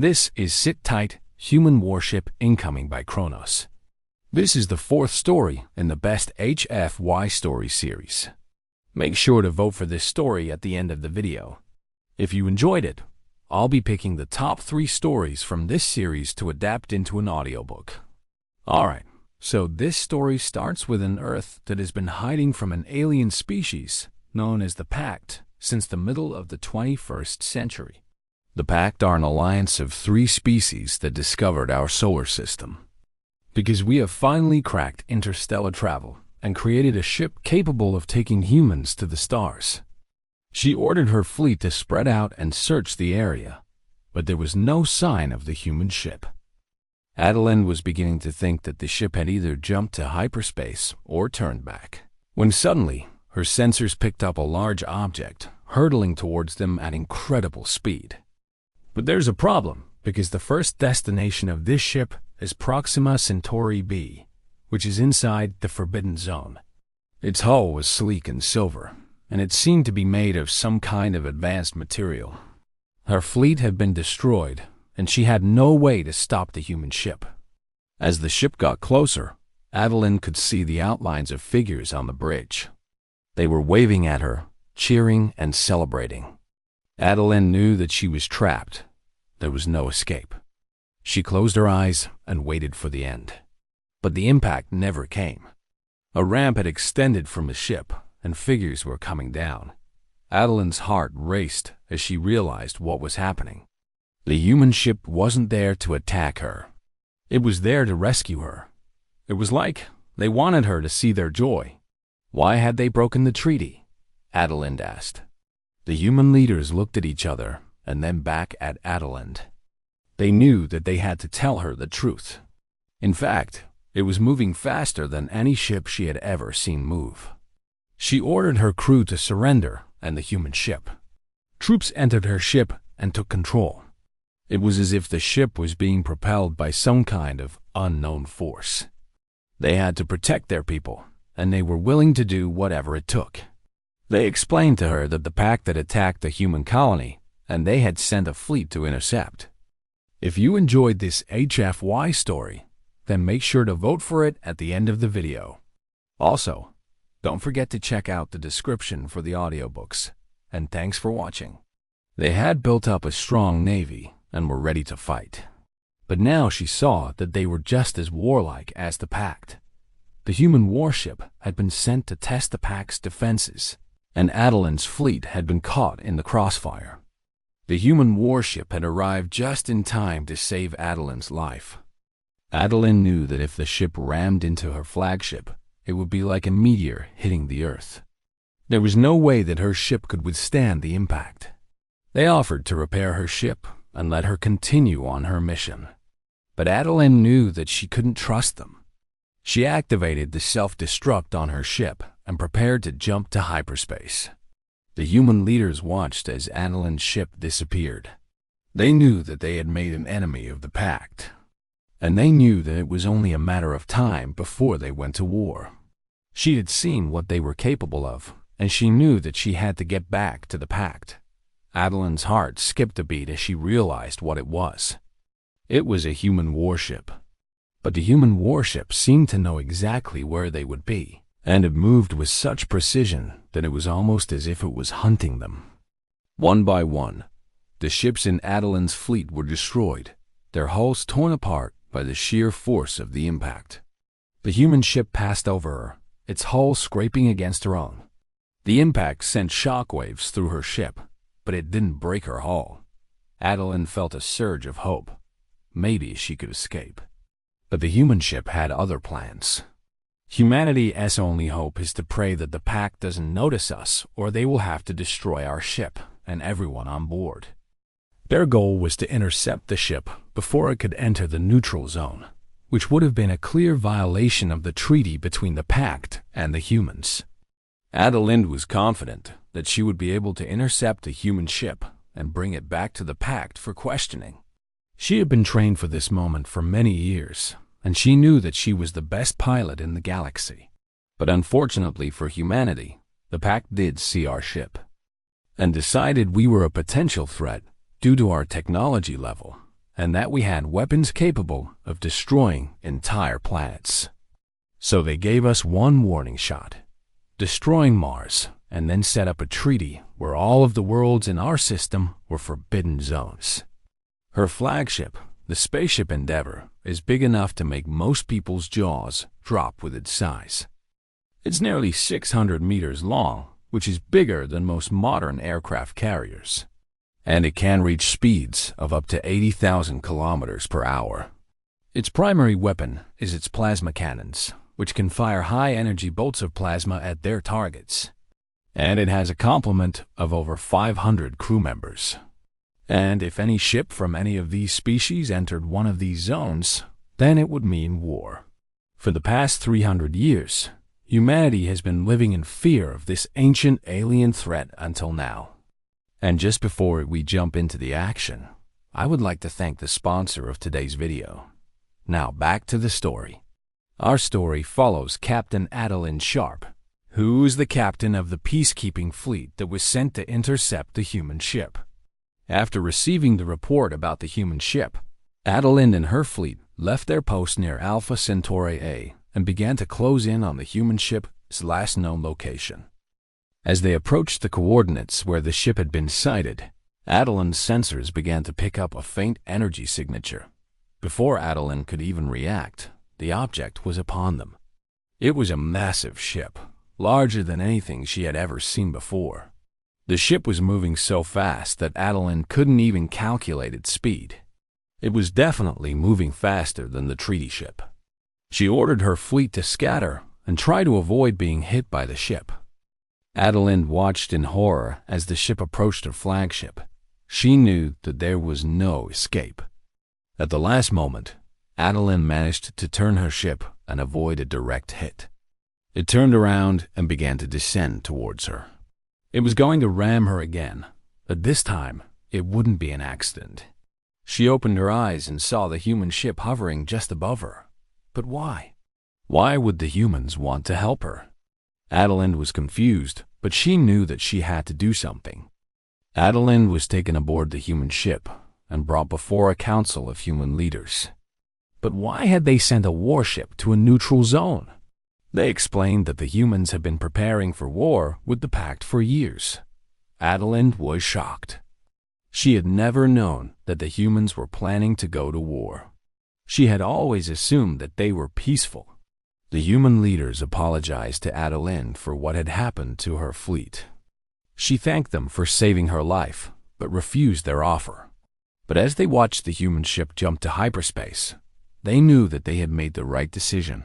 This is Sit Tight, Human Warship Incoming by Kronos. This is the fourth story in the Best HFY Story series. Make sure to vote for this story at the end of the video. If you enjoyed it, I'll be picking the top 3 stories from this series to adapt into an audiobook. Alright, so this story starts with an Earth that has been hiding from an alien species known as the Pact since the middle of the 21st century. The Pact are an alliance of 3 species that discovered our solar system. Because we have finally cracked interstellar travel and created a ship capable of taking humans to the stars. She ordered her fleet to spread out and search the area, but there was no sign of the human ship. Adeline was beginning to think that the ship had either jumped to hyperspace or turned back, when suddenly her sensors picked up a large object hurtling towards them at incredible speed. But there's a problem, because the first destination of this ship is Proxima Centauri b, which is inside the Forbidden Zone. Its hull was sleek and silver, and it seemed to be made of some kind of advanced material. Her fleet had been destroyed, and she had no way to stop the human ship. As the ship got closer, Adeline could see the outlines of figures on the bridge. They were waving at her, cheering and celebrating. Adeline knew that she was trapped. There was no escape. She closed her eyes and waited for the end. But the impact never came. A ramp had extended from the ship, and figures were coming down. Adeline's heart raced as she realized what was happening. The human ship wasn't there to attack her. It was there to rescue her. It was like they wanted her to see their joy. Why had they broken the treaty? Adeline asked. The human leaders looked at each other and then back at Adeline. They knew that they had to tell her the truth. In fact, it was moving faster than any ship she had ever seen move. She ordered her crew to surrender and the human ship. Troops entered her ship and took control. It was as if the ship was being propelled by some kind of unknown force. They had to protect their people, and they were willing to do whatever it took. They explained to her that the Pact had attacked the human colony, and they had sent a fleet to intercept. If you enjoyed this HFY story, then make sure to vote for it at the end of the video. Also, don't forget to check out the description for the audiobooks, and thanks for watching. They had built up a strong navy and were ready to fight. But now she saw that they were just as warlike as the Pact. The human warship had been sent to test the Pact's defenses, and Adeline's fleet had been caught in the crossfire. The human warship had arrived just in time to save Adeline's life. Adeline knew that if the ship rammed into her flagship, it would be like a meteor hitting the Earth. There was no way that her ship could withstand the impact. They offered to repair her ship and let her continue on her mission. But Adeline knew that she couldn't trust them. She activated the self-destruct on her ship and prepared to jump to hyperspace. The human leaders watched as Adeline's ship disappeared. They knew that they had made an enemy of the Pact, and they knew that it was only a matter of time before they went to war. She had seen what they were capable of, and she knew that she had to get back to the Pact. Adeline's heart skipped a beat as she realized what it was. It was a human warship. But the human warship seemed to know exactly where they would be, and it moved with such precision that it was almost as if it was hunting them. One by one, the ships in Adeline's fleet were destroyed, their hulls torn apart by the sheer force of the impact. The human ship passed over her, its hull scraping against her own. The impact sent shockwaves through her ship, but it didn't break her hull. Adeline felt a surge of hope. Maybe she could escape. But the human ship had other plans. Humanity's only hope is to pray that the Pact doesn't notice us, or they will have to destroy our ship and everyone on board. Their goal was to intercept the ship before it could enter the neutral zone, which would have been a clear violation of the treaty between the Pact and the humans. Adeline was confident that she would be able to intercept the human ship and bring it back to the Pact for questioning. She had been trained for this moment for many years, and she knew that she was the best pilot in the galaxy. But unfortunately for humanity, the Pact did see our ship, and decided we were a potential threat due to our technology level and that we had weapons capable of destroying entire planets. So they gave us one warning shot: destroying Mars, and then set up a treaty where all of the worlds in our system were forbidden zones. Her flagship, the spaceship Endeavour, is big enough to make most people's jaws drop with its size. It's nearly 600 meters long, which is bigger than most modern aircraft carriers. And it can reach speeds of up to 80,000 kilometers per hour. Its primary weapon is its plasma cannons, which can fire high-energy bolts of plasma at their targets. And it has a complement of over 500 crew members. And if any ship from any of these species entered one of these zones, then it would mean war. For the past 300 years, humanity has been living in fear of this ancient alien threat until now. And just before we jump into the action, I would like to thank the sponsor of today's video. Now back to the story. Our story follows Captain Adeline Sharp, who is the captain of the peacekeeping fleet that was sent to intercept the human ship. After receiving the report about the human ship, Adeline and her fleet left their post near Alpha Centauri A and began to close in on the human ship's last known location. As they approached the coordinates where the ship had been sighted, Adeline's sensors began to pick up a faint energy signature. Before Adeline could even react, the object was upon them. It was a massive ship, larger than anything she had ever seen before. The ship was moving so fast that Adeline couldn't even calculate its speed. It was definitely moving faster than the treaty ship. She ordered her fleet to scatter and try to avoid being hit by the ship. Adeline watched in horror as the ship approached her flagship. She knew that there was no escape. At the last moment, Adeline managed to turn her ship and avoid a direct hit. It turned around and began to descend towards her. It was going to ram her again, but this time it wouldn't be an accident. She opened her eyes and saw the human ship hovering just above her. But why? Why would the humans want to help her? Adeline was confused, but she knew that she had to do something. Adeline was taken aboard the human ship and brought before a council of human leaders. But why had they sent a warship to a neutral zone? They explained that the humans had been preparing for war with the Pact for years. Adeline was shocked. She had never known that the humans were planning to go to war. She had always assumed that they were peaceful. The human leaders apologized to Adeline for what had happened to her fleet. She thanked them for saving her life, but refused their offer. But as they watched the human ship jump to hyperspace, they knew that they had made the right decision.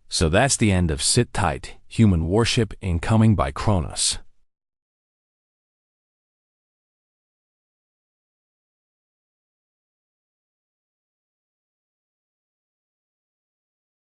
So that's the end of Sit Tight, Human Warship Incoming by Kronos.